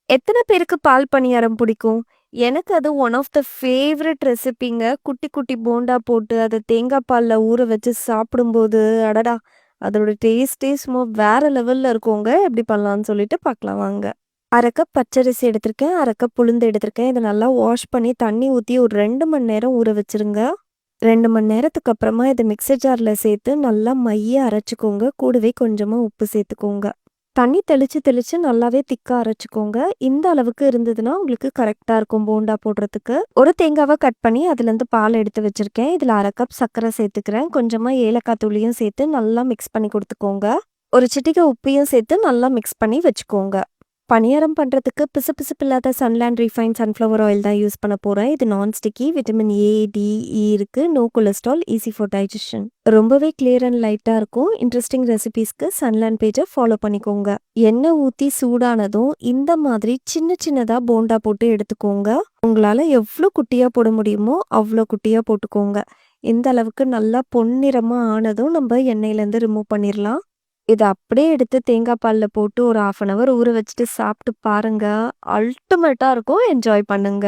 எத்தன பேருக்கு பால் பணியாரம் பிடிக்கும்? எனக்கு அது ஒன் ஆஃப் த ஃபேவரைட் ரெசிபிங்க. குட்டி, குட்டி போண்டா போட்டு அத தேங்கா பால்ல ஊற வச்சு சாப்பிடும்போது, அடடா! அதோட டேஸ்ட்டே சும்மா வேற லெவல்ல இருக்குங்க. எப்படி பண்ணலான்னு சொல்லிட்டு பார்க்கலாம் வாங்க. 1/2 கப் பச்சரிசி எடுத்திருக்கேன். 1/2 கப் உளுந்து எடுத்திருக்கேன். இத நல்லா வாஷ் பண்ணி தண்ணி ஊத்தி ஒரு 2 மணி நேரம் ஊற வச்சுருங்க. 2 மணி நேரத்துக்கு அப்புறமா இத மிக்ஸர் ஜார்ல சேர்த்து நல்லா மையா அரைச்சுக்கோங்க. கூடவே கொஞ்சமா உப்பு சேர்த்துக்கோங்க. தண்ணி தெளிச்சு, தெளிச்சு நல்லாவே திக்கா அரைச்சுக்கோங்க. இந்த அளவுக்கு இருந்ததுன்னா, உங்களுக்கு கரெக்ட்டா இருக்கும் போண்டா போடுறதுக்கு. ஒரு தேங்காவ கட் பண்ணி அதுலேருந்து பால் எடுத்து வச்சிருக்கேன். இதுல 1/2 கப் சர்க்கரை சேர்த்துக்கிறேன். கொஞ்சமா ஏலக்காய் தூளியும் சேர்த்து நல்லா மிக்ஸ் பண்ணி குடுத்துக்கோங்க. ஒரு சிட்டிகை உப்பையும் சேர்த்து நல்லா மிக்ஸ் பண்ணி வச்சுக்கோங்க. பணியாரம் பண்றதுக்கு பிசுபிசுப்பு இல்லாத சன்லேண்ட் ரீஃபைண்ட் சன்ஃப்ளவர் ஆயில் தான் யூஸ் பண்ண போறேன். இது non sticky, vitamin A, D, E இருக்கு. No cholesterol, easy for digestion. ரொம்பவே கிளியர் அண்ட் லைட்டா இருக்கும். இன்ட்ரெஸ்டிங் ரெசிபீஸ்க்கு சன்லேண்ட் பேஜை ஃபாலோ பண்ணிக்கோங்க. எண்ணெய் ஊத்தி சூடானதும் இந்த மாதிரி சின்ன சின்னதா போண்டா போட்டு எடுத்துக்கோங்க. உங்களால எவ்வளோ குட்டியா போட முடியுமோ அவ்வளோ குட்டியா போட்டுக்கோங்க. இந்த அளவுக்கு நல்லா பொன்னிறமா ஆனதும் நம்ம எண்ணெயிலேருந்து ரிமூவ் பண்ணிடலாம். இத அப்படியே எடுத்து தேங்காய் பால்ல போட்டு ஒரு 1/2 அன் ஹவர் ஊற வச்சுட்டு சாப்பிட்டு பாருங்க. அல்டிமேட்டா இருக்கும். என்ஜாய் பண்ணுங்க.